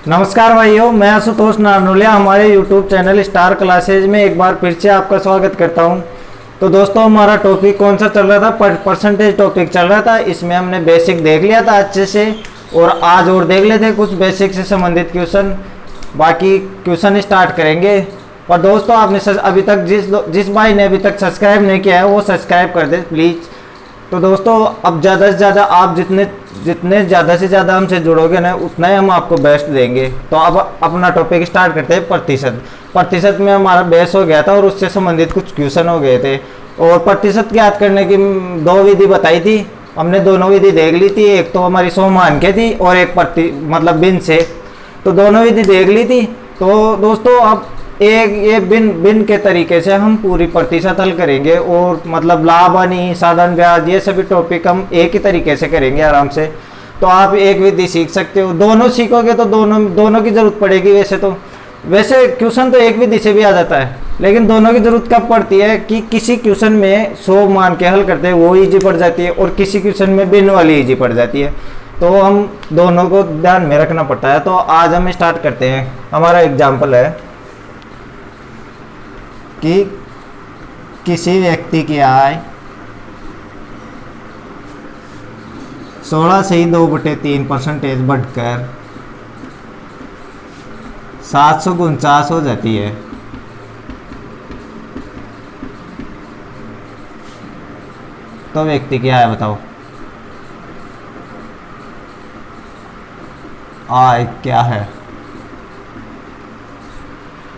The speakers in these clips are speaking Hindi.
नमस्कार भाइयों, मैं आशुतोष नारनोलिया हमारे YouTube चैनल स्टार क्लासेज में एक बार फिर से आपका स्वागत करता हूं। तो दोस्तों, हमारा टॉपिक कौन सा चल रहा था? परसेंटेज टॉपिक चल रहा था। इसमें हमने बेसिक देख लिया था अच्छे से, और आज और देख लेते कुछ बेसिक से संबंधित क्वेश्चन। बाकी क्वेश्चन स्टार्ट करेंगे। और दोस्तों, आपने अभी तक जिस भाई ने अभी तक सब्सक्राइब नहीं किया है वो सब्सक्राइब कर दे प्लीज़। तो दोस्तों, अब ज़्यादा से ज़्यादा आप जितने ज़्यादा से ज़्यादा हमसे जुड़ोगे ना, उतना ही हम आपको बेस्ट देंगे। तो अब अपना टॉपिक स्टार्ट करते हैं। प्रतिशत में हमारा बेस हो गया था और उससे संबंधित कुछ क्वेश्चन हो गए थे। और प्रतिशत ज्ञात करने की दो विधि बताई थी हमने, दोनों विधि देख ली थी। एक तो हमारी 100 मान के थी और एक बिन से, तो दोनों विधि देख ली थी। तो दोस्तों, अब ये बिन के तरीके से हम पूरी प्रतिशत हल करेंगे। और लाभ हानि, साधारण ब्याज, ये सभी टॉपिक हम एक ही तरीके से करेंगे आराम से। तो आप एक विधि सीख सकते हो, दोनों सीखोगे तो दोनों की ज़रूरत पड़ेगी। वैसे क्वेश्चन तो एक विधि से भी आ जाता है, लेकिन दोनों की ज़रूरत कब पड़ती है कि किसी क्वेश्चन में 100 मान के हल करते हैं वो ईजी पड़ जाती है, और किसी क्वेश्चन में बिन वाली ईजी पड़ जाती है। तो हम दोनों को ध्यान में रखना पड़ता है। तो आज हम स्टार्ट करते हैं। हमारा एग्जाम्पल है कि किसी व्यक्ति की आय 16 से 2/3% बढ़कर 749 हो जाती है। तो व्यक्ति की आय बताओ, आय क्या है?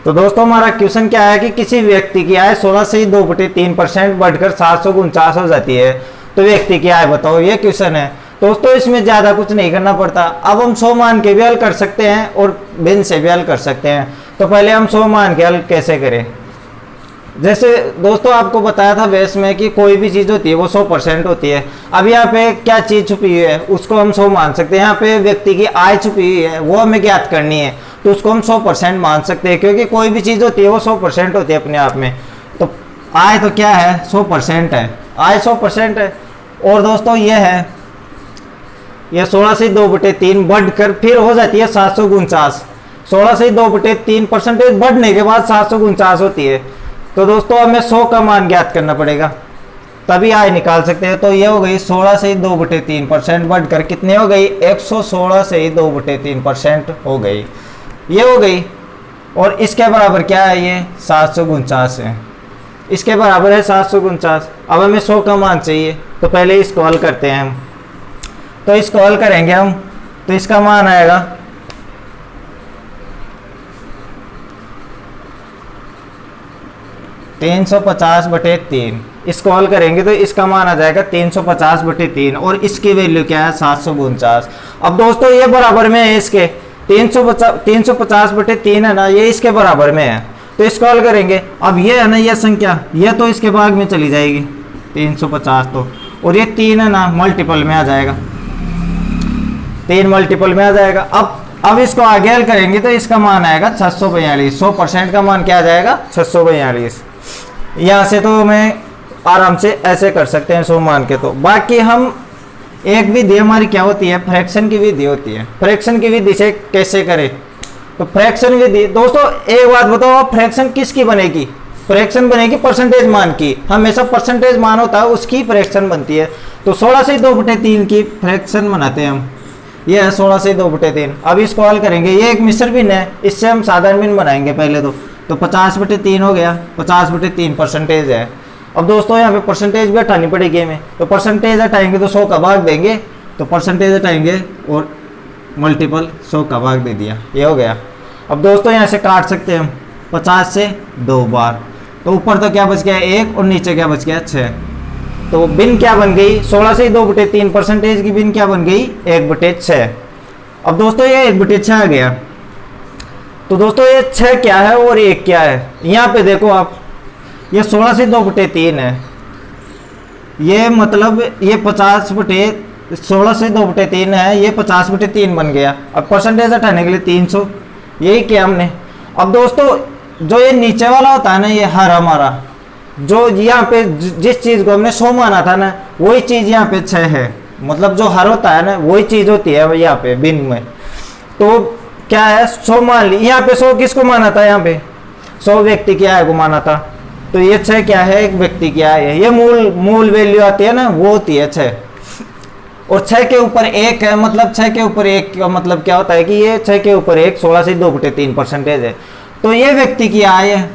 तो दोस्तों, हमारा क्वेश्चन क्या है कि किसी व्यक्ति की आय 16 से 2/3% बढ़कर 749 हो जाती है। तो व्यक्ति की आय बताओ, ये क्वेश्चन है। दोस्तों, इसमें ज़्यादा कुछ नहीं करना पड़ता। अब हम 100 मान के भी हल कर सकते हैं और बिन से भी हल कर सकते हैं। तो पहले हम 100 मान के हल कैसे करें? जैसे दोस्तों, आपको बताया था बेस में कि कोई भी चीज़ होती है वो 100% होती है। अब यहाँ पे क्या चीज़ छुपी हुई है उसको हम 100 मान सकते हैं। यहाँ पे व्यक्ति की आय छुपी हुई है, वो हमें ज्ञात करनी है, तो उसको हम 100% मान सकते हैं, क्योंकि कोई भी चीज़ होती है वो 100% होती है अपने आप में। तो आय तो क्या है? 100% है। आय 100% है। और दोस्तों, ये है, ये 16 से 2/3 बढ़कर फिर हो जाती है 749। 16 से 2/3% बढ़ने के बाद 749 होती है। तो दोस्तों, हमें 100 का मान ज्ञात करना पड़ेगा, तभी आय निकाल सकते हैं। तो ये हो गई 16 से 2/3% बढ़कर कितने हो गई? 116 से 2/3% हो गई। ये हो गई। और इसके बराबर क्या है? ये 749 है। इसके बराबर है 749। अब हमें 100 का मान चाहिए, तो पहले इसको हल करते हैं हम। तो इसको हल करेंगे हम, तो इसका मान आएगा 350/3। इसको हल करेंगे तो इसका मान आ जाएगा 350/3, और इसकी वैल्यू क्या है? 749। अब दोस्तों, ये बराबर में है इसके 350/3 है ना, ये इसके बराबर में है। तो इसको हल करेंगे। अब ये है ना, ये संख्या ये तो इसके भाग में चली जाएगी 350 तो, और ये 3 है ना मल्टीपल में आ जाएगा, 3 मल्टीपल में आ जाएगा। अब इसको आगे हल करेंगे तो इसका मान आएगा 642। 100% का मान क्या आ जाएगा? 642। यहाँ से तो हमें आराम से ऐसे कर सकते हैं 100 मान के। तो बाकी हम एक विधि हमारी क्या होती है? फ्रैक्शन की विधि होती है। फ्रैक्शन की विधि से कैसे करें? तो फ्रैक्शन विधि, दोस्तों एक बात बताओ, फ्रैक्शन किसकी बनेगी? फ्रैक्शन बनेगी परसेंटेज मान की। हमेशा परसेंटेज मान होता है उसकी फ्रैक्शन बनती है। तो 16 से 2/3 की फ्रैक्शन बनाते हैं हम। ये है 16 से 2/3। अब इसको हल करेंगे। ये एक मिश्र भिन्न है, इससे हम साधारण भिन्न बनाएंगे पहले तो 50/3 हो गया। 50/3 परसेंटेज है। अब दोस्तों, यहाँ पे परसेंटेज भी हटानी पड़ेगी हमें। तो परसेंटेज हटाएंगे तो 100 का भाग देंगे, तो परसेंटेज हटाएंगे और मल्टीपल 100 का भाग दे दिया, ये हो गया। अब दोस्तों, यहाँ से काट सकते हैं हम 50 से 2 बार। तो ऊपर तो क्या बच गया? 1, और नीचे क्या बच गया? 6। तो बिन क्या बन गई? 16 से 2/3 परसेंटेज की बिन क्या बन गई? 1/6। अब दोस्तों, ये 1/6 आ गया। तो दोस्तों, ये 6 क्या है और 1 क्या है? यहाँ पे देखो आप, ये 16 से 2/3 है, ये मतलब ये 16 से 2/3 है, ये 50/3 बन गया। अब परसेंटेज हटाने के लिए 300, यही किया हमने। अब दोस्तों, जो ये नीचे वाला होता है ना, ये हर हमारा जो यहाँ पे जिस चीज़ को हमने 100 माना था ना, वही चीज़ यहाँ पे 6 है। मतलब जो हर होता है ना, वही चीज़ होती है यहाँ पे बिन में। तो क्या है 100 मान ली, यहाँ पे 100 किसको माना था, यहाँ पे 100 व्यक्ति की आय को माना था। तो ये 6 क्या है, एक व्यक्ति की आय है, ये मूल वैल्यू आती है ना, वो होती है 6। और 6 के ऊपर 1 है, मतलब 6 के ऊपर 1 का मतलब क्या होता है कि ये 6 के ऊपर 1 16 से 2/3% है। तो ये व्यक्ति की आय है,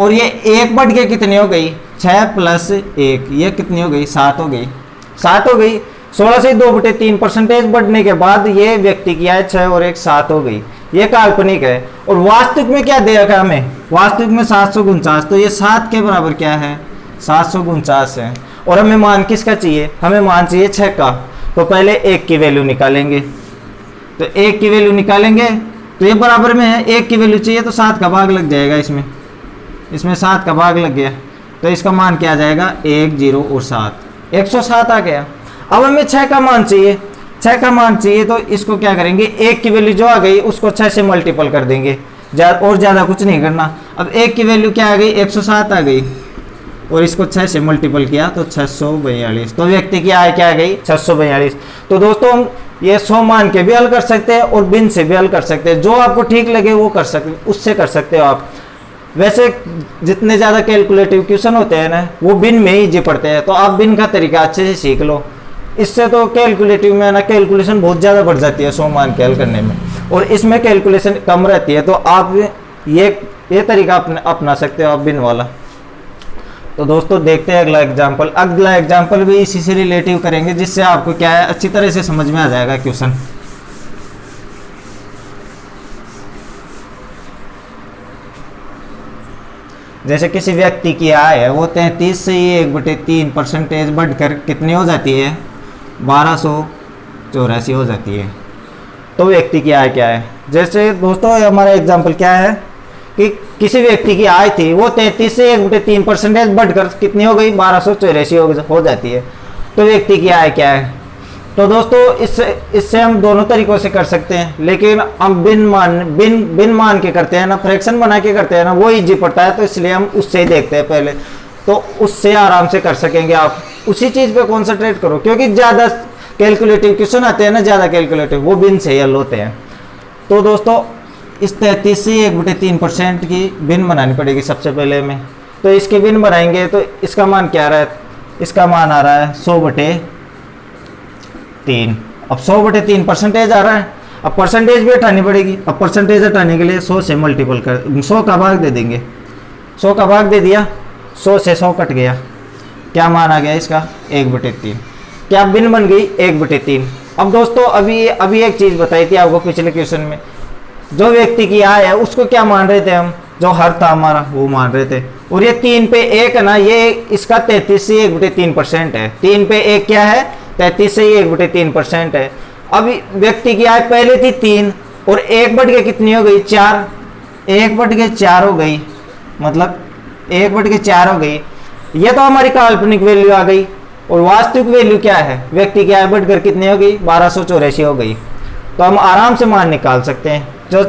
और ये 1 बढ़ के कितनी हो गई, 6 + 1, ये कितनी हो गई, 7 हो गई, 7 हो गई। 16 से 2/3% बढ़ने के बाद ये व्यक्ति की आय 6 और 1 7 हो गई। ये काल्पनिक है। और वास्तविक में क्या दे रखा हमें, वास्तविक में 749, तो ये 7 के बराबर क्या है, 749 है। और हमें मान किसका चाहिए, हमें मान चाहिए 6 का। तो पहले 1 की वैल्यू निकालेंगे, तो 1 की वैल्यू निकालेंगे तो ये बराबर में है, 1 की वैल्यू चाहिए तो 7 का भाग लग जाएगा, इसमें 7 का भाग लग गया, तो इसका मान क्या आ जाएगा, 1 0 और 7, 107 आ गया। अब हमें 6 का मान चाहिए, 6 का मान चाहिए, तो इसको क्या करेंगे, 1 की वैल्यू जो आ गई उसको 6 से मल्टीपल कर देंगे, और ज़्यादा कुछ नहीं करना। अब 1 की वैल्यू क्या आ गई, 107 आ गई, और इसको 6 से मल्टीपल किया तो 642, तो व्यक्ति की आय क्या आ गई, 642। तो दोस्तों हम ये 100 मान के भी हल कर सकते हैं और बिन से भी हल कर सकते हैं, जो आपको ठीक लगे वो कर सकते, उससे कर सकते हो आप। वैसे जितने ज़्यादा कैलकुलेटिव क्वेश्चन होते हैं ना, वो बिन में ही इजी पड़ते हैं, तो आप बिन का तरीका अच्छे से सीख लो। इससे तो कैलकुलेटिव में ना कैलकुलेशन बहुत ज़्यादा बढ़ जाती है 100 मान के हल करने में, और इसमें कैलकुलेशन कम रहती है, तो आप ये तरीका अपना सकते हो आप बिन वाला। तो दोस्तों देखते हैं अगला एग्जाम्पल। अगला एग्जाम्पल भी इसी से रिलेटिव करेंगे, जिससे आपको क्या है अच्छी तरह से समझ में आ जाएगा क्वेश्चन। जैसे किसी व्यक्ति की आय है वो 33 से ही 1/3% बढ़कर कितनी हो जाती है, 1284 हो जाती है। तो व्यक्ति की आय क्या है, जैसे दोस्तों हमारा एग्जाम्पल क्या है कि किसी व्यक्ति की आय थी वो 33 से 1/3% बढ़कर कितनी हो गई, 1284 हो जाती है। तो व्यक्ति की आय क्या है, तो दोस्तों इससे हम दोनों तरीकों से कर सकते हैं, लेकिन हम बिन मान के करते हैं ना, फ्रैक्शन बना के करते हैं ना, वो इजी पड़ता है, तो इसलिए हम उससे ही देखते हैं पहले, तो उससे आराम से कर सकेंगे आप। उसी चीज़ पे कॉन्सेंट्रेट करो, क्योंकि ज़्यादा कैलकुलेटिव क्वेश्चन आते हैं ना, ज़्यादा कैलकुलेटिव, वो बिन से ही हल होते हैं। तो दोस्तों इस 33 से 1/3% की बिन बनानी पड़ेगी सबसे पहले हमें। तो इसके बिन बनाएंगे तो इसका मान क्या आ रहा है, इसका मान आ रहा है 100/3। अब 100/3% आ रहा है, अब परसेंटेज भी हटानी पड़ेगी। अब परसेंटेज हटाने के लिए 100 से मल्टीपल कर, 100 का भाग दे देंगे, 100 का भाग दे दिया, 100 से 100 कट गया, क्या मान आ गया इसका, 1/3। क्या बिन बन गई, 1/3। अब दोस्तों अभी एक चीज़ बताई थी आपको पिछले क्वेश्चन में, जो व्यक्ति की आय है उसको क्या मान रहे थे हम, जो हर था हमारा वो मान रहे थे, और ये 3 पे 1 है ना, ये इसका 33 से 1/3% है। 3 पे 1 क्या है, 33 से 1/3% है। अभी व्यक्ति की आय पहले थी 3 और 1 बढ़ के कितनी हो गई, 4, 1 बढ़ के 4 हो गई, मतलब 1 बढ़ के 4 हो गई। ये तो हमारी काल्पनिक वैल्यू आ गई, और वास्तविक वैल्यू क्या है, व्यक्ति की आय बढ़कर कितनी हो गई, 1284 हो गई। तो हम आराम से मान निकाल सकते हैं, जो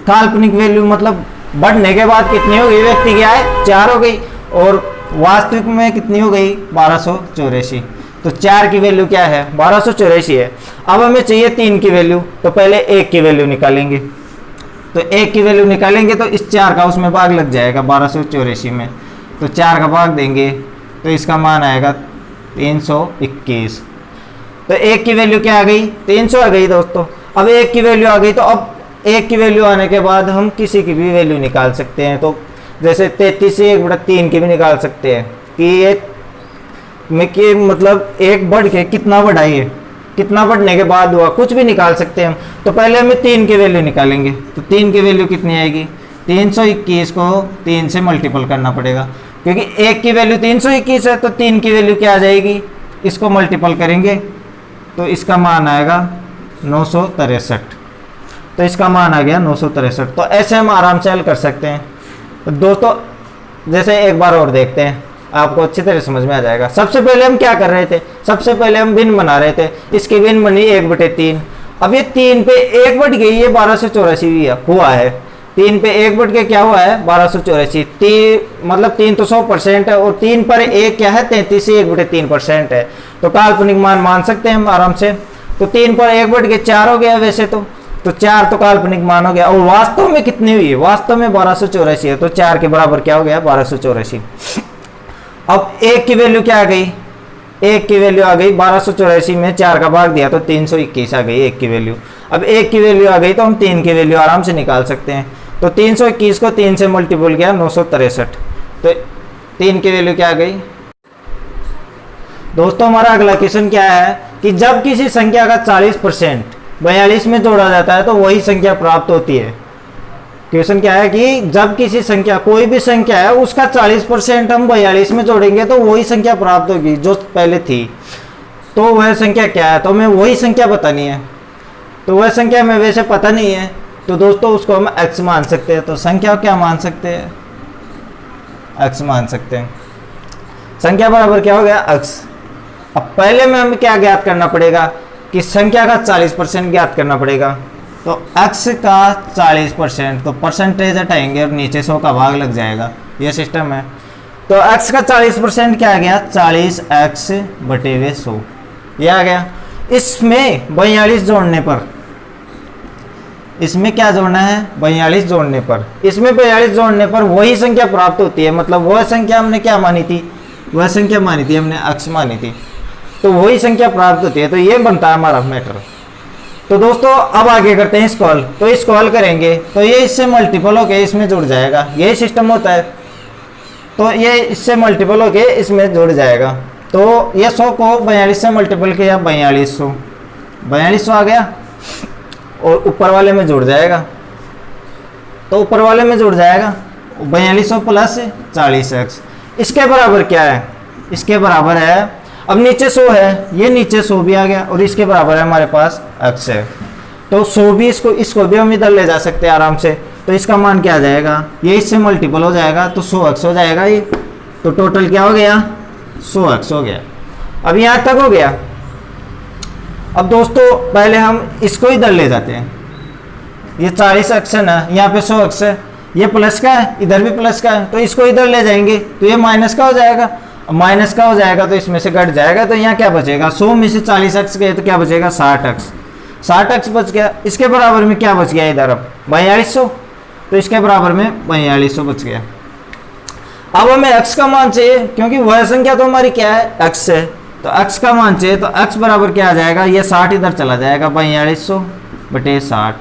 काल्पनिक वैल्यू मतलब बढ़ने के बाद कितनी हो गई, व्यक्ति की आय 4 हो गई, और वास्तविक में कितनी हो गई, 1284। तो 4 की वैल्यू क्या है, 1284 है। अब हमें चाहिए 3 की वैल्यू, तो पहले 1 की वैल्यू निकालेंगे। तो 1 की वैल्यू निकालेंगे तो इस 4 का उसमें भाग लग जाएगा 1284 में, तो 4 का भाग देंगे तो इसका मान आएगा 321। तो 1 की वैल्यू क्या आ गई, 300 आ गई दोस्तों। अब 1 की वैल्यू आ गई, तो अब 1 की वैल्यू आने के बाद हम किसी की भी वैल्यू निकाल सकते हैं। तो जैसे 33 से 1/3 की भी निकाल सकते हैं कि ये में कि मतलब 1 बढ़ के कितना बढ़ा, ये कितना बढ़ने के बाद हुआ, कुछ भी निकाल सकते हैं हम। तो पहले हमें 3 की वैल्यू निकालेंगे, तो 3 की वैल्यू कितनी आएगी, 321 को 3 से मल्टीपल करना पड़ेगा, क्योंकि 1 की वैल्यू 321 है, तो 3 की वैल्यू क्या आ जाएगी, इसको मल्टीपल करेंगे तो इसका मान आएगा 963। तो इसका मान आ गया 963। तो ऐसे हम आराम से हल कर सकते हैं। तो दोस्तों जैसे एक बार और देखते हैं, आपको अच्छी तरह समझ में आ जाएगा। सबसे पहले हम क्या कर रहे थे, सबसे पहले हम बिन बना रहे थे, इसकी बिन बनी 1/3। अब ये 3 पे 1 बढ़ गई, ये 1284 हुआ है। 3 पे 1 बढ़ के क्या हुआ है, 1284। 3 मतलब 3 तो 100% है, और 3 पर 1 क्या है, 33 से 1/3% है। तो काल्पनिक मान सकते हैं हम आराम से। तो 3 पर 1 बढ़ के 4 हो गया, वैसे तो तो 4 तो काल्पनिक मान हो गया, और वास्तव में कितनी हुई है, वास्तव में 1284 है, तो 4 के बराबर क्या हो गया 1284। अब 1 की वैल्यू क्या आ गई, 1 की वैल्यू आ गई 1284 में 4 का भाग दिया तो 321 आ गई 1 की वैल्यू। अब 1 की वैल्यू आ गई तो हम 3 की वैल्यू आराम से निकाल सकते हैं। तो 321 को 3 से मल्टीपल किया 963, तो 3 की वैल्यू क्या आ गई। दोस्तों हमारा अगला क्वेश्चन क्या है कि जब किसी संख्या का 40% 42 में जोड़ा जाता है तो वही संख्या प्राप्त होती है। क्वेश्चन क्या है कि जब किसी संख्या, कोई भी संख्या है, उसका 40% हम 42 में जोड़ेंगे तो वही संख्या प्राप्त होगी जो पहले थी। तो वह संख्या क्या है, तो हमें वही संख्या बतानी है। तो वह संख्या हमें वैसे पता नहीं है, तो दोस्तों उसको हम x मान सकते हैं। तो संख्या क्या मान सकते हैं, x मान सकते हैं। संख्या बराबर क्या हो गया x। अब पहले में हमें क्या ज्ञात करना पड़ेगा कि संख्या का 40% ज्ञात करना पड़ेगा। तो x का 40%, तो परसेंटेज हटाएंगे और नीचे 100 का भाग लग जाएगा, ये सिस्टम है। तो x का 40% क्या आ गया 40x बटे 100, ये आ गया। इसमें 42 जोड़ने पर, इसमें क्या जोड़ना है 42 जोड़ने पर, इसमें 42 जोड़ने पर वही संख्या प्राप्त होती है। मतलब वह संख्या हमने क्या मानी थी, वह संख्या मानी थी हमने x मानी थी, तो वही संख्या प्राप्त होती है। तो ये बनता है हमारा मैटर। तो दोस्तों अब आगे करते हैं स्क्रॉल। तो इस स्क्रॉल करेंगे तो ये इससे मल्टीपल होके इसमें जुड़ जाएगा, यही सिस्टम होता है। तो ये इससे मल्टीपल होके इसमें जुड़ जाएगा। तो ये 100 को 42 से मल्टीपल किया 4200 आ गया, और ऊपर वाले में जुड़ जाएगा। तो ऊपर वाले में जुड़ जाएगा 4200 प्लस 40x। इसके बराबर क्या है, इसके बराबर है, अब नीचे 100 है, ये नीचे 100 भी आ गया, और इसके बराबर है हमारे पास x है। तो 100 भी, इसको भी हम इधर ले जा सकते हैं आराम से। तो इसका मान क्या आ जाएगा, ये इससे मल्टीपल हो जाएगा तो 100x हो जाएगा ये। तो टोटल क्या हो गया 100x हो गया। अब यहाँ तक हो गया। अब दोस्तों पहले हम इसको इधर ले जाते हैं, ये 40x है ना, यहाँ पे 100x है, ये प्लस का है, इधर भी प्लस का है, तो इसको इधर ले जाएंगे तो ये माइनस का हो जाएगा। माइनस का हो जाएगा तो इसमें से घट जाएगा, तो यहाँ क्या बचेगा 100 में से 40x गए तो क्या बचेगा 60x बच गया। इसके बराबर में क्या बच गया इधर अब 4200, तो इसके बराबर में 4200 बच गया। अब हमें x का मान चाहिए, क्योंकि वह संख्या तो हमारी क्या है x है, तो x का मान चाहिए। तो x बराबर क्या आ जाएगा, ये 60 इधर चला जाएगा 4200 बटे 60।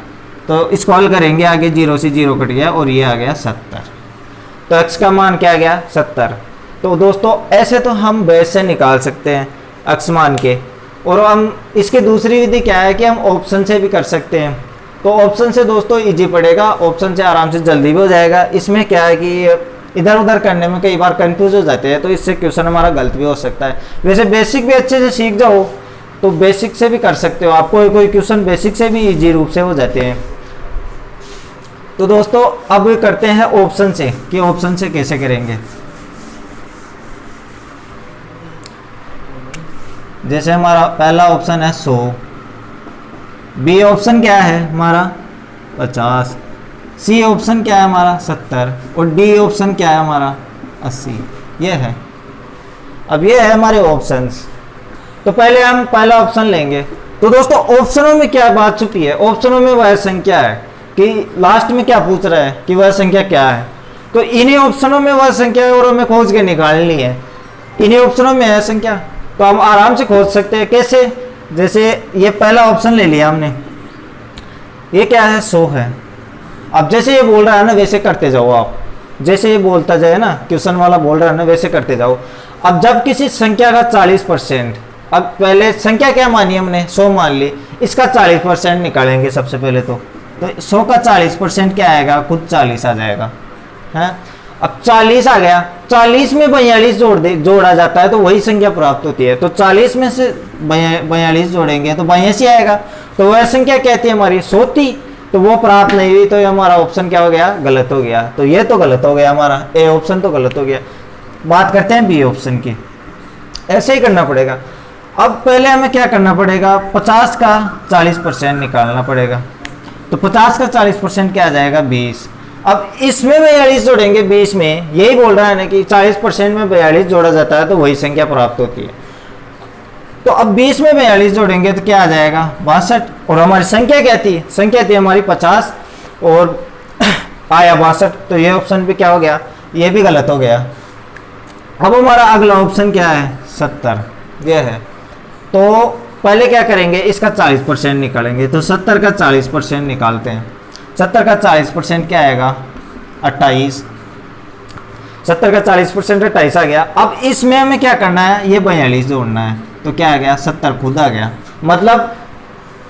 तो इसको हल करेंगे, आगे 0 से 0 कट गया और ये आ गया 70। तो x का मान क्या आ गया 70। तो दोस्तों ऐसे तो हम बेस से निकाल सकते हैं x मान के, और हम इसकी दूसरी विधि क्या है कि हम ऑप्शन से भी कर सकते हैं। तो ऑप्शन से दोस्तों इजी पड़ेगा, ऑप्शन से आराम से जल्दी भी हो जाएगा। इसमें क्या है कि इधर उधर करने में कई बार कंफ्यूज हो जाते हैं, तो इससे क्वेश्चन हमारा गलत भी हो सकता है। वैसे बेसिक भी अच्छे से सीख जाओ तो बेसिक से भी कर सकते हो, आपको कोई क्वेश्चन बेसिक से भी इजी रूप से हो जाते हैं। तो दोस्तों अब करते हैं ऑप्शन से, कि ऑप्शन से कैसे करेंगे। जैसे हमारा पहला ऑप्शन है 100, बी ऑप्शन क्या है हमारा 50, सी ऑप्शन क्या है हमारा 70, और डी ऑप्शन क्या है हमारा 80। ये है, अब ये है हमारे ऑप्शंस। तो पहले हम पहला ऑप्शन लेंगे। तो दोस्तों ऑप्शनों में क्या बात छुपी है, ऑप्शनों में वह संख्या है कि लास्ट में क्या पूछ रहा है कि वह संख्या क्या है। तो इन्हीं ऑप्शनों में वह संख्या है और हमें खोज के निकालनी है। इन्हीं ऑप्शनों में है संख्या, तो हम आराम से खोज सकते हैं। कैसे, जैसे ये पहला ऑप्शन ले लिया हमने, ये क्या है 100 है। अब जैसे ये बोल रहा है ना वैसे करते जाओ आप, जैसे ये बोलता जाए ना, क्वेश्चन वाला बोल रहा है ना वैसे करते जाओ। अब जब किसी संख्या का 40%, अब पहले संख्या क्या मानी हमने 100 मान ली, इसका 40% निकालेंगे सबसे पहले। तो 100 का 40% क्या आएगा, खुद 40 आ जाएगा है। अब 40 आ गया, 40 में 42 जोड़ा जाता है तो वही संख्या प्राप्त होती है। तो 40 में से 42 जोड़ेंगे तो 82 आएगा। तो वह संख्या कहती है हमारी 100 थी, तो वो प्राप्त नहीं हुई, तो ये हमारा ऑप्शन क्या हो गया, गलत हो गया। तो ये तो गलत हो गया, हमारा ए ऑप्शन तो गलत हो गया। बात करते हैं बी ऑप्शन की, ऐसे ही करना पड़ेगा। अब पहले हमें क्या करना पड़ेगा, 50 का 40% निकालना पड़ेगा। तो 50 का 40% क्या आ जाएगा 20। अब इसमें 42 जोड़ेंगे 20 में, यही बोल रहा है ना कि 40% में 42 जोड़ा जाता है तो वही संख्या प्राप्त होती है। तो अब 20 में 42 जोड़ेंगे तो क्या आ जाएगा 62, और हमारी संख्या क्या थी, संख्या थी हमारी 50 और आया 62, तो ये ऑप्शन भी क्या हो गया, ये भी गलत हो गया। अब हमारा अगला ऑप्शन क्या है 70, ये है। तो पहले क्या करेंगे, इसका 40% निकालेंगे, तो 70 का 40% निकालते हैं। 70 का 40% क्या आएगा 28, 70 का 40% 28 आ गया। अब इसमें हमें क्या करना है, ये 42 जोड़ना है, तो क्या आ गया 70 खुद आ गया। मतलब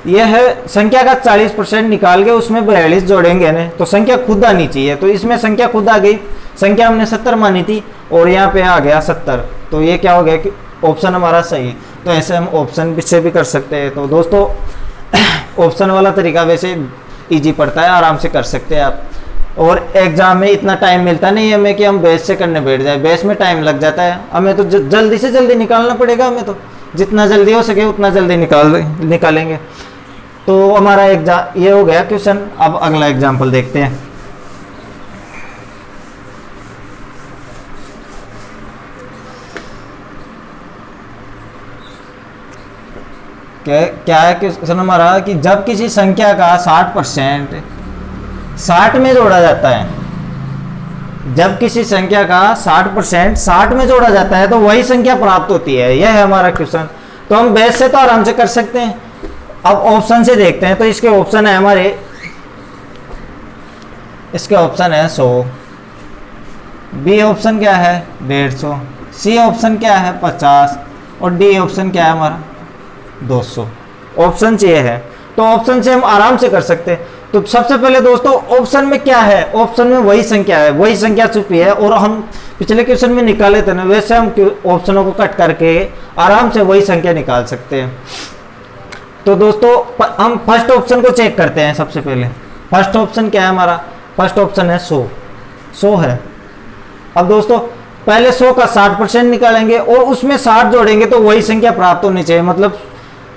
यह है संख्या का 40% निकाल के उसमें 42 जोड़ेंगे ना, तो संख्या खुद आनी चाहिए। तो इसमें संख्या खुद आ गई, संख्या हमने 70 मानी थी और यहाँ पे आ गया 70, तो ये क्या हो गया कि ऑप्शन हमारा सही। तो ऐसे हम ऑप्शन से भी कर सकते हैं। तो दोस्तों ऑप्शन वाला तरीका वैसे इजी पड़ता है, आराम से कर सकते हैं आप। और एग्जाम में इतना टाइम मिलता नहीं है हमें कि हम बेस से करने बैठ जाए, बेस में टाइम लग जाता है हमें, तो जल्दी से जल्दी निकालना पड़ेगा हमें, तो जितना जल्दी हो सके उतना जल्दी निकालेंगे। तो हमारा एग्जाम ये हो गया क्वेश्चन। अब अगला एग्जाम्पल देखते हैं। क्या है क्वेश्चन हमारा कि जब किसी संख्या का 60% 60 में जोड़ा जाता है, जब किसी संख्या का 60% 60 में जोड़ा जाता है तो वही संख्या प्राप्त होती है। यह है हमारा क्वेश्चन। तो हम बेस से तो आराम से कर सकते हैं। अब ऑप्शन से देखते हैं। तो इसके ऑप्शन है हमारे, इसके ऑप्शन है 100, बी ऑप्शन क्या है 150, सी ऑप्शन क्या है 50 और डी ऑप्शन क्या है हमारा 200। ऑप्शन से है, तो ऑप्शन से हम आराम से कर सकते हैं। तो सबसे पहले दोस्तों ऑप्शन में क्या है, ऑप्शन में वही संख्या है, वही संख्या छुपी है, और हम पिछले क्वेश्चन में निकाले थे ना, वैसे हम ऑप्शनों को कट करके आराम से वही संख्या निकाल सकते हैं। तो दोस्तों हम फर्स्ट ऑप्शन को चेक करते हैं। सबसे पहले फर्स्ट ऑप्शन क्या है हमारा, फर्स्ट ऑप्शन है 100 है। अब दोस्तों पहले 100 का 60% निकालेंगे और उसमें 60 जोड़ेंगे तो वही संख्या प्राप्त होनी चाहिए। मतलब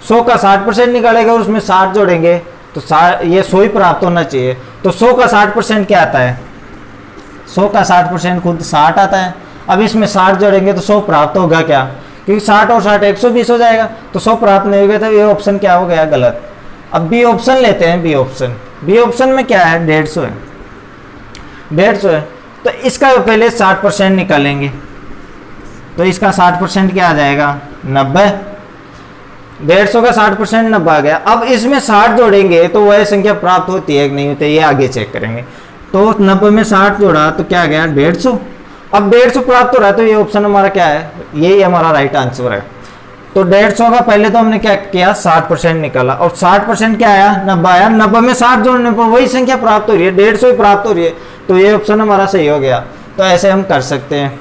100 का 60% निकालेंगे और उसमें 60 जोड़ेंगे तो ये 100 ही प्राप्त होना चाहिए। तो 100 का 60% क्या आता है, 100 का 60% खुद 60 आता है। अब इसमें 60 जोड़ेंगे तो 100 प्राप्त होगा क्या, क्योंकि 60 और 60 120 हो जाएगा, तो 100 प्राप्त नहीं होगा, तो ये ऑप्शन क्या हो गया गलत। अब बी ऑप्शन लेते हैं। बी ऑप्शन में क्या है 150 है, 150 है। तो इसका पहले 60% निकालेंगे, तो इसका 60% क्या आ जाएगा 90। 150 का 60% 90 आ गया। अब इसमें 60 जोड़ेंगे तो वह संख्या प्राप्त होती है कि नहीं होती, ये आगे चेक करेंगे। तो 90 में 60 जोड़ा तो क्या आ गया 150। अब 150 प्राप्त हो रहा है, तो ये ऑप्शन हमारा क्या है, यही हमारा राइट आंसर है। तो 150 का पहले तो हमने क्या किया 60% निकाला और 60% क्या आया 90 आया। 90 में 60 जोड़ने पर वही संख्या प्राप्त हो रही है, 150 ही प्राप्त हो रही है, तो ये ऑप्शन हमारा सही हो गया। तो ऐसे हम कर सकते हैं।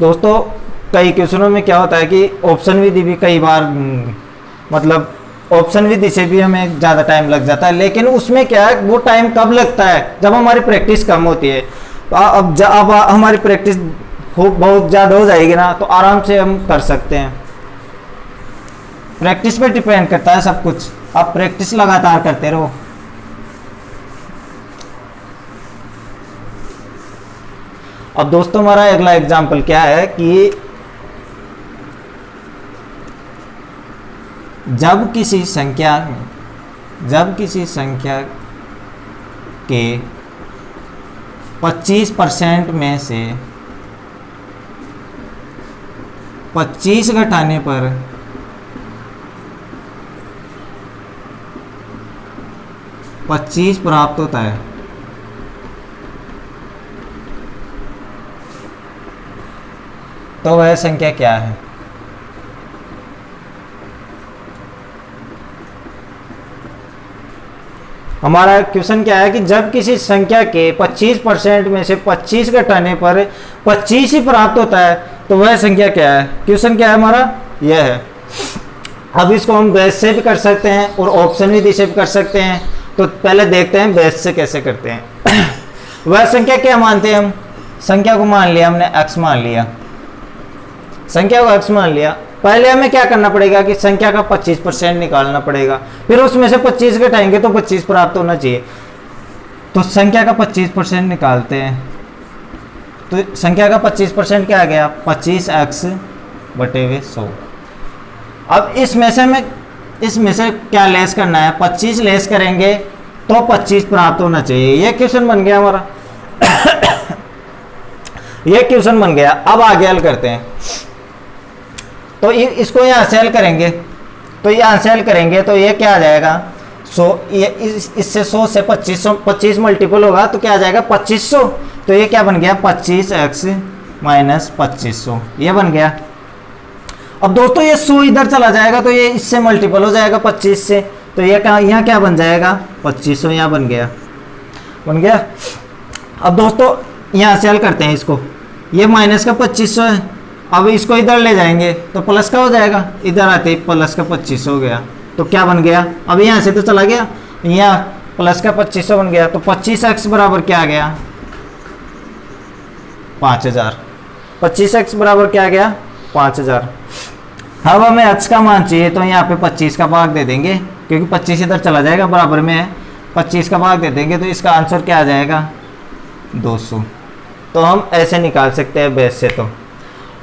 दोस्तों कई क्वेश्चनों में क्या होता है कि ऑप्शन विधि भी कई बार मतलब ऑप्शन विधि से भी हमें ज़्यादा टाइम लग जाता है, लेकिन उसमें क्या है वो टाइम कब लगता है जब हमारी प्रैक्टिस कम होती है। अब हमारी प्रैक्टिस बहुत ज़्यादा हो जाएगी ना, तो आराम से हम कर सकते हैं। प्रैक्टिस पे डिपेंड करता है सब कुछ, आप प्रैक्टिस लगातार करते रहो। अब दोस्तों हमारा अगला एग्जाम्पल क्या है कि जब किसी संख्या के 25% में से 25 घटाने पर 25 प्राप्त होता है, तो वह संख्या क्या है। हमारा क्वेश्चन क्या है कि जब किसी संख्या के 25% में से 25 घटाने पर 25 ही प्राप्त होता है, तो वह संख्या क्या है। क्वेश्चन क्या है हमारा यह है। अब इसको हम बेस से भी कर सकते हैं और ऑप्शन विधि से भी कर सकते हैं। तो पहले देखते हैं बेस से कैसे करते हैं। वह संख्या क्या मानते हैं हम, संख्या को मान लिया हमने x मान लिया, संख्या को x मान लिया। पहले हमें क्या करना पड़ेगा कि संख्या का 25% निकालना पड़ेगा, फिर उसमें से 25 घटाएंगे तो 25 प्राप्त होना चाहिए। तो संख्या का 25% निकालते हैं, तो संख्या का 25% क्या आ गया 25x/100। अब इसमें से क्या लेस करना है, 25 लेस करेंगे तो 25 प्राप्त होना चाहिए। ये क्वेश्चन बन गया हमारा। ये क्वेश्चन बन गया। अब आगे हल करते हैं। तो इसको यहाँ से हल करेंगे, तो यहाँ से हल करेंगे तो ये क्या आ जाएगा, 100, ये इससे 100 से 25 मल्टीपल होगा तो क्या आ जाएगा 2500। तो ये क्या बन गया 25x माइनस 2500, ये बन गया। अब दोस्तों ये 100 इधर चला जाएगा तो ये इससे मल्टीपल हो जाएगा 25 से, तो ये यहाँ क्या बन जाएगा 2500, यहाँ बन गया। अब दोस्तों यहाँ से हल करते हैं इसको। ये माइनस का 2500 है, अब इसको इधर ले जाएंगे तो प्लस का हो जाएगा, इधर आते ही प्लस का 2500 हो गया। तो क्या बन गया, अब यहाँ से तो चला गया, यहाँ प्लस का 2500 बन गया। तो 25x बराबर क्या आ गया 5000। 25x बराबर क्या आ गया 5000। अब हमें x का मान चाहिए तो यहाँ पे 25 का भाग दे देंगे, क्योंकि 25 इधर चला जाएगा बराबर में है, 25 का भाग दे देंगे तो इसका आंसर क्या आ जाएगा 200। तो हम ऐसे निकाल सकते हैं बेस से। तो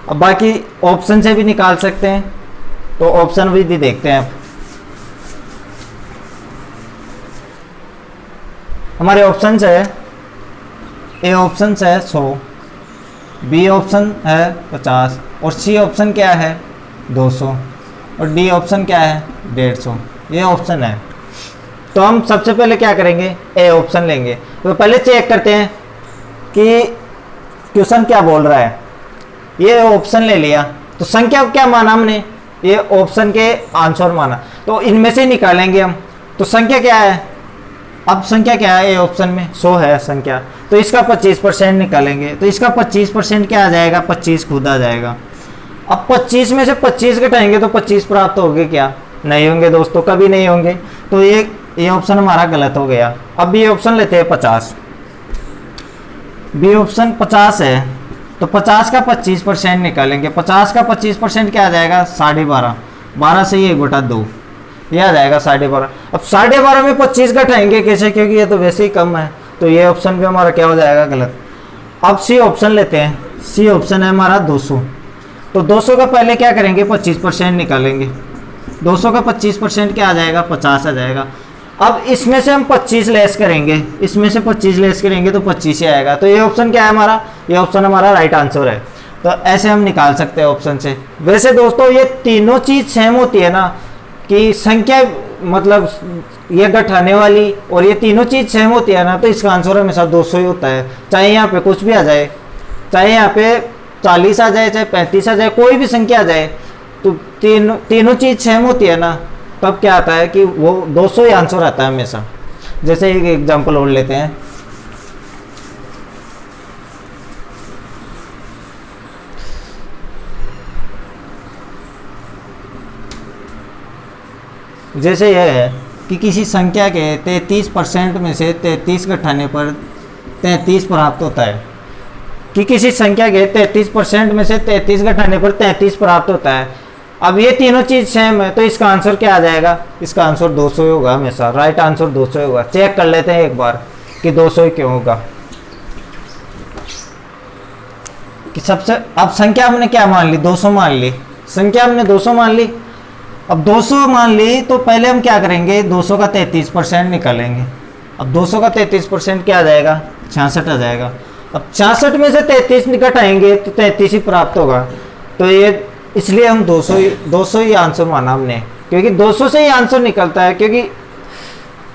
अब बाकी ऑप्शन से भी निकाल सकते हैं, तो ऑप्शन विधि देखते हैं। हमारे ऑप्शन है, ए ऑप्शन है 100, बी ऑप्शन है 50 और सी ऑप्शन क्या है 200 और डी ऑप्शन क्या है 150। ये ऑप्शन है। तो हम सबसे पहले क्या करेंगे, ए ऑप्शन लेंगे। तो पहले चेक करते हैं कि क्वेश्चन क्या बोल रहा है। ये ऑप्शन ले लिया तो संख्या क्या माना हमने, ये ऑप्शन के आंसर माना, तो इनमें से निकालेंगे हम। तो संख्या क्या है, अब संख्या क्या है, ए ऑप्शन में 100 है संख्या, तो इसका 25% निकालेंगे। तो इसका 25% क्या आ जाएगा 25 खुद आ जाएगा। अब 25 में से 25 घटाएंगे तो 25 प्राप्त होंगे क्या, नहीं होंगे दोस्तों, कभी नहीं होंगे। तो ये ऑप्शन हमारा गलत हो गया। अब बी ऑप्शन लेते हैं 50। बी ऑप्शन 50 है तो 50 का 25% निकालेंगे। 50 का 25% क्या आ जाएगा 12.5, 12 से ये 1/2, ये आ जाएगा 12.5। अब 12.5 में 25 घटाएंगे कैसे, क्योंकि ये तो वैसे ही कम है, तो ये ऑप्शन भी हमारा क्या हो जाएगा गलत। अब सी ऑप्शन लेते हैं। सी ऑप्शन है हमारा 200। तो 200 का पहले क्या करेंगे 25% निकालेंगे। 200 का 25% क्या आ जाएगा 50 आ जाएगा। अब इसमें से हम 25 लेस करेंगे, इसमें से 25 लेस करेंगे तो 25 ही आएगा। तो ये ऑप्शन क्या है हमारा, ये ऑप्शन हमारा राइट आंसर है। तो ऐसे हम निकाल सकते हैं ऑप्शन से। वैसे दोस्तों ये तीनों चीज़ सेम होती है ना, कि संख्या मतलब ये घटाने वाली और ये तीनों चीज़ सेम होती है ना, तो इसका आंसर हमेशा 200 ही होता है। चाहे यहाँ पे कुछ भी आ जाए, चाहे यहाँ पे 40 आ जाए, चाहे 35 आ जाए, कोई भी संख्या आ जाए, तो तीनों चीज़ सेम होती है ना, तब क्या आता है कि वो 200 ही आंसर आता है हमेशा। जैसे एक एग्जांपल और लेते हैं। जैसे यह है कि किसी संख्या के 33% में से 33 घटाने पर 33 प्राप्त होता है। कि किसी संख्या के 33% में से 33 घटाने पर 33 प्राप्त होता है। अब ये तीनों चीज़ सेम है तो इसका आंसर क्या आ जाएगा, इसका आंसर 200 ही होगा हमेशा। राइट आंसर 200 ही होगा। चेक कर लेते हैं एक बार कि 200 ही क्यों होगा। कि सबसे अब संख्या हमने क्या मान ली, 200 मान ली। संख्या हमने 200 मान ली। अब 200 मान ली तो पहले हम क्या करेंगे, 200 का 33% निकालेंगे। अब 200 का 33% क्या आ जाएगा, 66 आ जाएगा। अब 66 में से 33 घटाएंगे तो 33 ही प्राप्त होगा। तो ये इसलिए हम 200 ही आंसर माना हमने, क्योंकि 200 से ही आंसर निकलता है। क्योंकि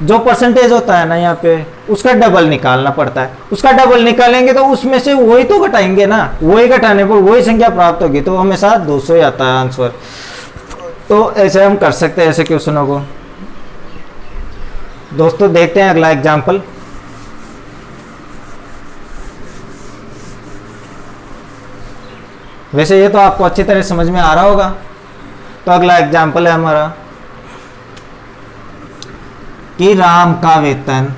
जो परसेंटेज होता है ना यहाँ पे, उसका डबल निकालना पड़ता है। उसका डबल निकालेंगे तो उसमें से वही तो घटाएंगे ना, वही घटाने पर वही संख्या प्राप्त होगी। तो हमेशा 200 ही आता है आंसर। तो ऐसे हम कर सकते हैं ऐसे क्वेश्चनों को। दोस्तों देखते हैं अगला एग्जाम्पल। वैसे ये तो आपको अच्छी तरह समझ में आ रहा होगा। तो अगला एग्जाम्पल है हमारा कि राम का वेतन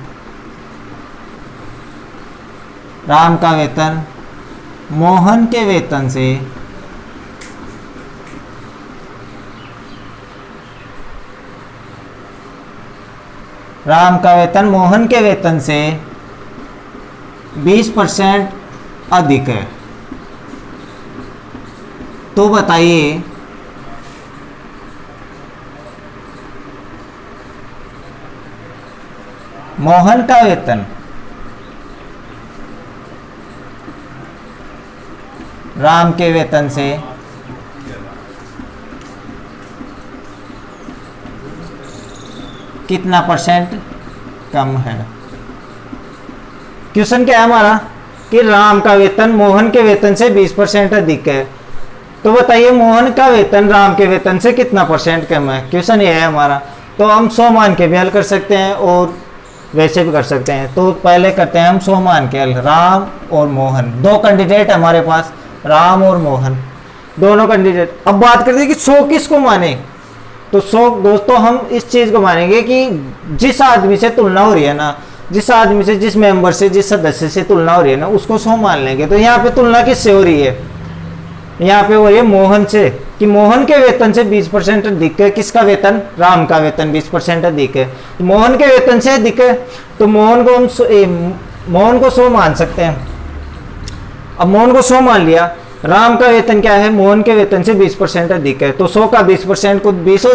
मोहन के वेतन से मोहन के वेतन से 20% अधिक है। तो बताइए मोहन का वेतन राम के वेतन से कितना परसेंट कम है। क्वेश्चन क्या है हमारा कि राम का वेतन मोहन के वेतन से 20% अधिक है, तो बताइए मोहन का वेतन राम के वेतन से कितना परसेंट कम है। क्वेश्चन ये है हमारा। तो हम 100 मान के भी हल कर सकते हैं और वैसे भी कर सकते हैं। तो पहले करते हैं हम 100 मान के हल। राम और मोहन, दो कैंडिडेट हमारे पास, राम और मोहन दोनों कैंडिडेट। अब बात करते हैं कि 100 किसको माने। तो 100 दोस्तों हम इस चीज़ को मानेंगे कि जिस आदमी से तुलना हो रही है ना, जिस आदमी से, जिस मेंबर से, जिस सदस्य से तुलना हो रही है ना, उसको 100 मान लेंगे। तो यहाँ पे तुलना किससे हो रही है, यहाँ पे हो रही है मोहन से, कि मोहन के वेतन से 20% अधिक है। किसका वेतन, राम का वेतन 20% अधिक है। तो मोहन के वेतन से अधिक है तो मोहन को हम मोहन को 100 मान सकते हैं। अब मोहन को 100 मान लिया। राम का वेतन क्या है, मोहन के वेतन से 20% अधिक है। तो 100 का 20% को 20 हो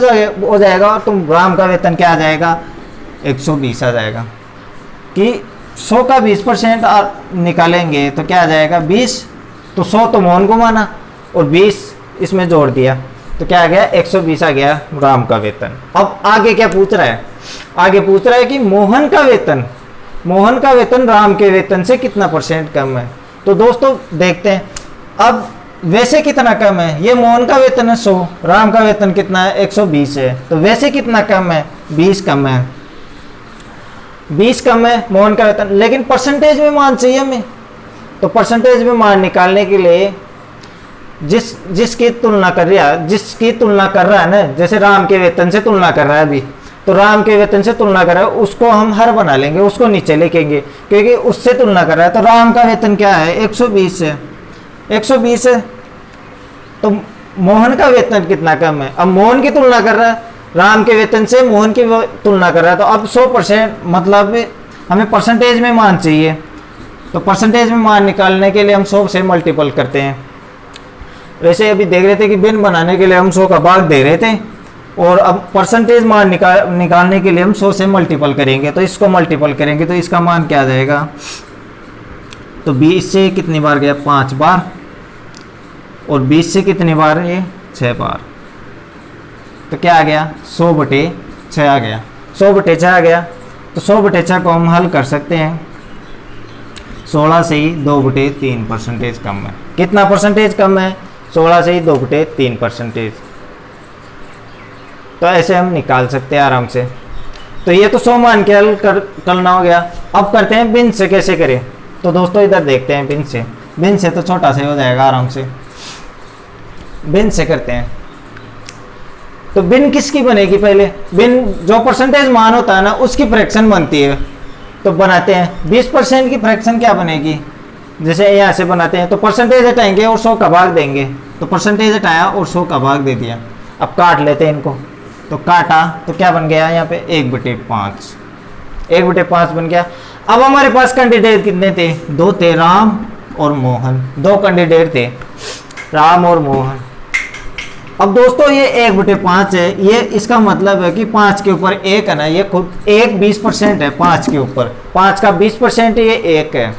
जाएगा। तो राम का वेतन क्या आ जाएगा, 120 आ जाएगा। कि 100 का 20% निकालेंगे तो क्या आ जाएगा, 20। तो 100 तो मोहन को माना और 20 इसमें जोड़ दिया तो क्या आ गया, 120 आ गया राम का वेतन। अब आगे क्या पूछ रहा है, आगे पूछ रहा है कि मोहन का वेतन राम के वेतन से कितना परसेंट कम है। तो दोस्तों देखते हैं। अब वैसे कितना कम है, ये मोहन का वेतन है 100, राम का वेतन कितना है 120 है। तो वैसे कितना कम है, 20 कम है। 20 कम है मोहन का वेतन, लेकिन परसेंटेज में मान चाहिए हमें। तो परसेंटेज में मान निकालने के लिए जिसकी तुलना कर रहा है ना, जैसे राम के वेतन से तुलना कर रहा है अभी, तो राम के वेतन से तुलना कर रहा है, उसको हम हर बना लेंगे, उसको नीचे लिखेंगे क्योंकि उससे तुलना कर रहा है। तो राम का वेतन क्या है, 120 है। 120 है तो मोहन का वेतन कितना कम है। अब मोहन की तुलना कर रहा है, राम के वेतन से मोहन की तुलना कर रहा है। तो अब 100% मतलब हमें परसेंटेज में मान चाहिए। तो परसेंटेज में मान निकालने के लिए हम 100 से मल्टीपल करते हैं। वैसे अभी देख रहे थे कि बिन बनाने के लिए हम 100 का भाग दे रहे थे, और अब परसेंटेज मान निकालने के लिए हम 100 से मल्टीपल करेंगे। तो इसको मल्टीपल करेंगे तो इसका मान क्या आ जाएगा, तो 20 से कितनी बार गया, 5 बार, और 20 से कितनी बार, ये 6 बार। तो क्या आ गया, 100/6 आ गया। 100/6 आ गया। तो 100/6 को हम हल कर सकते हैं। 16 से ही 2/3 परसेंटेज कम है। कितना परसेंटेज कम है, 16 से ही 2/3 परसेंटेज। तो ऐसे हम निकाल सकते हैं आराम से। तो ये तो 100 मान के हल करना हो गया। अब करते हैं बिन से कैसे करें। तो दोस्तों इधर देखते हैं बिन से तो छोटा से हो जाएगा आराम से। बिन से करते हैं। तो बिन किसकी बनेगी, पहले बिन जो परसेंटेज मान होता है ना उसकी फ्रैक्शन बनती है। तो बनाते हैं 20% की फ्रैक्शन क्या बनेगी, जैसे यहाँ से बनाते हैं। तो परसेंटेज हटाएंगे और 100 का भाग देंगे। तो परसेंटेज हटाया और 100 का भाग दे दिया। अब काट लेते हैं इनको। तो काटा तो क्या बन गया यहाँ पे 1/5। 1/5 बन गया। अब हमारे पास कैंडिडेट कितने थे, 2 थे, राम और मोहन। 2 कैंडिडेट थे, राम और मोहन। अब दोस्तों ये 1/5 है, ये इसका मतलब है कि 5 के ऊपर 1 है ना, ये खुद 20% है 5 के ऊपर। 5 का 20% ये 1 है।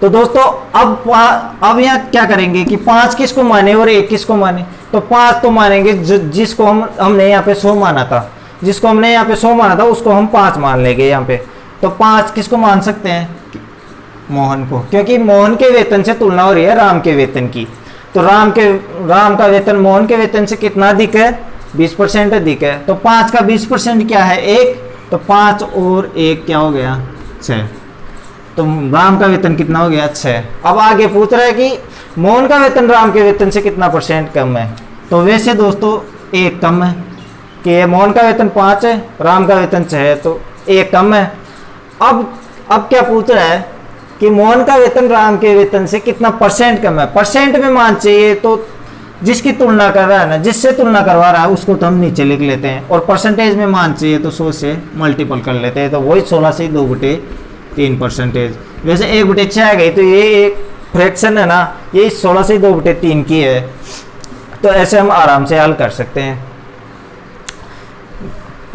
तो दोस्तों अब यहाँ क्या करेंगे कि 5 किसको माने और 1 किसको माने। तो 5 तो मानेंगे जिसको हमने यहाँ पे 100 माना था, जिसको हमने यहाँ पे 100 माना था उसको हम 5 मान लेंगे यहाँ पे। तो 5 किसको मान सकते हैं, मोहन को, क्योंकि मोहन के वेतन से तुलना हो रही है राम के वेतन की। तो राम का वेतन मोहन के वेतन से कितना अधिक है, 20% अधिक है। तो 5 का 20% क्या है, 1। तो 5 और 1 क्या हो गया, 6। तो राम का वेतन कितना हो गया, 6। अब आगे पूछ रहा है कि मोहन का वेतन राम के वेतन से कितना % कम है। तो वैसे दोस्तों 1 कम है, कि मोहन का वेतन 5 है, राम का वेतन 6 है, तो 1 कम है। अब क्या पूछ रहा है कि मोहन का वेतन राम के वेतन से कितना % कम है। परसेंट में मान चाहिए, तो जिसकी तुलना कर रहा है ना, जिससे तुलना करवा रहा है उसको तो हम नीचे लिख लेते हैं, और परसेंटेज में मान चाहिए तो 100 से मल्टीपल कर लेते हैं। तो वही 16 से 2/3 परसेंटेज। वैसे 1/6 आ गई, तो ये एक फ्रैक्शन है ना, ये 16 से 2/3 की है। तो ऐसे हम आराम से हल कर सकते हैं।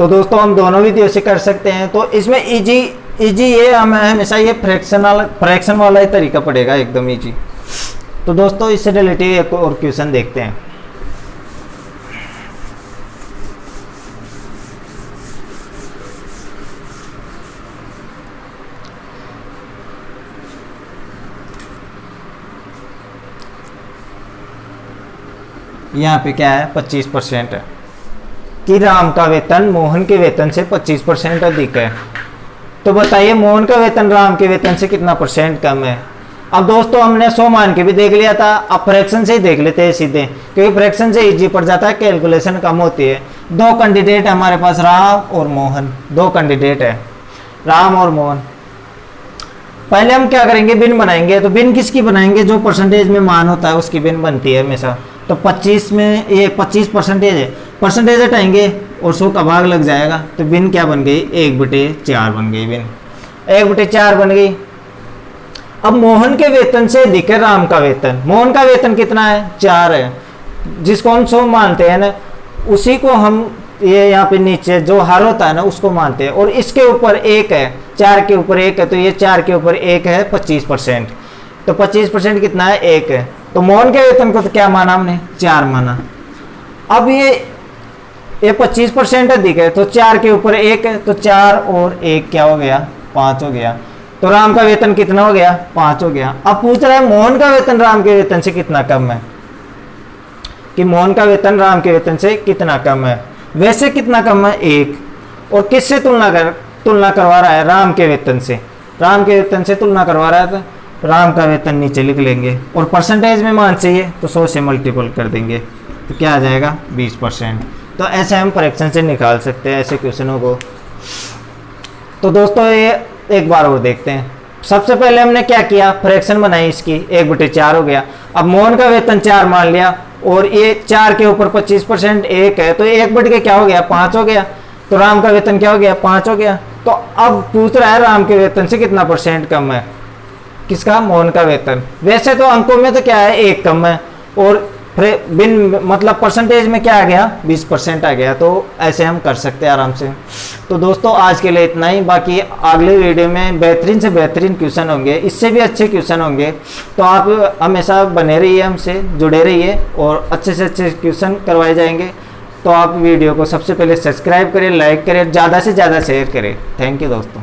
तो दोस्तों हम दोनों विधियों से कर सकते हैं। तो इसमें इजी ये हमें हमेशा ये फ्रैक्शन वाला ही तरीका पड़ेगा, एकदम इजी। तो दोस्तों इससे रिलेटेड एक और क्वेश्चन देखते हैं। यहाँ पे क्या है, 25% है कि राम का वेतन मोहन के वेतन से 25% अधिक है। तो बताइए मोहन का वेतन राम के वेतन से कितना परसेंट कम है। अब दोस्तों हमने 100 मान के भी देख लिया था, अब फ्रैक्शन से ही देख लेते हैं सीधे, क्योंकि फ्रैक्शन से इजी पड़ जाता है, कैलकुलेशन कम होती है। दो कैंडिडेट हमारे पास, राम और मोहन, दो कैंडिडेट है राम और मोहन। पहले हम क्या करेंगे, बिन बनाएंगे। तो बिन किसकी बनाएंगे, जो परसेंटेज में मान होता है उसकी बिन बनती है हमेशा। तो 25 में ये 25% है, परसेंटेज हटाएंगे और 100 का भाग लग जाएगा। तो बिन क्या बन गई, 1/4 बन गई, बिन 1/4 बन गई। अब मोहन के वेतन से अधिक है राम का वेतन। मोहन का वेतन कितना है, 4 है, जिसको हम 100 मानते हैं ना, उसी को हम ये यहाँ पे नीचे जो हर होता है ना उसको मानते हैं। और इसके ऊपर 1 है, 4 के ऊपर 1 है, तो ये 4 के ऊपर 1 है, 25%। तो 25% कितना है, 1 है। तो मोहन के वेतन को तो क्या माना हमने, 4 माना। अब ये 25% अधिक है, तो 4 के ऊपर 1 है, तो 4 और 1 क्या हो गया, 5 हो गया। तो राम का वेतन कितना हो गया, 5 हो गया। अब पूछ रहा है मोहन का वेतन राम के वेतन से कितना कम है, कि मोहन का वेतन राम के वेतन से कितना कम है। वैसे कितना कम है, 1। और किससे तुलना करवा रहा है, राम के वेतन से, राम के वेतन से तुलना करवा रहा है। तो राम का वेतन नीचे लिख लेंगे, और परसेंटेज में मान चाहिए तो 100 से मल्टीपल कर देंगे, तो क्या आ जाएगा, 20%। तो ऐसे हम फ्रैक्शन से निकाल सकते हैं ऐसे क्वेश्चनों को। तो दोस्तों ये एक बार और देखते हैं। सबसे पहले हमने क्या किया, फ्रैक्शन बनाई इसकी, 1/4 हो गया। अब मोहन का वेतन 4 मान लिया, और ये 4 के ऊपर 25% 1 है, तो 1 क्या हो गया, 5 हो गया। तो राम का वेतन क्या हो गया, 5 हो गया। तो अब पूछ रहा है राम के वेतन से कितना परसेंट कम है, किसका, मोहन का वेतन। वैसे तो अंकों में तो क्या है, 1 कम है, और बिन मतलब परसेंटेज में क्या आ गया, 20% आ गया। तो ऐसे हम कर सकते हैं आराम से। तो दोस्तों आज के लिए इतना ही, बाकी अगले वीडियो में बेहतरीन से बेहतरीन क्वेश्चन होंगे, इससे भी अच्छे क्वेश्चन होंगे। तो आप हमेशा बने रहिए, हमसे जुड़े रहिए, और अच्छे से अच्छे क्वेश्चन करवाए जाएंगे। तो आप वीडियो को सबसे पहले सब्सक्राइब करें, लाइक करें, ज़्यादा से ज़्यादा शेयर करें। थैंक यू दोस्तों।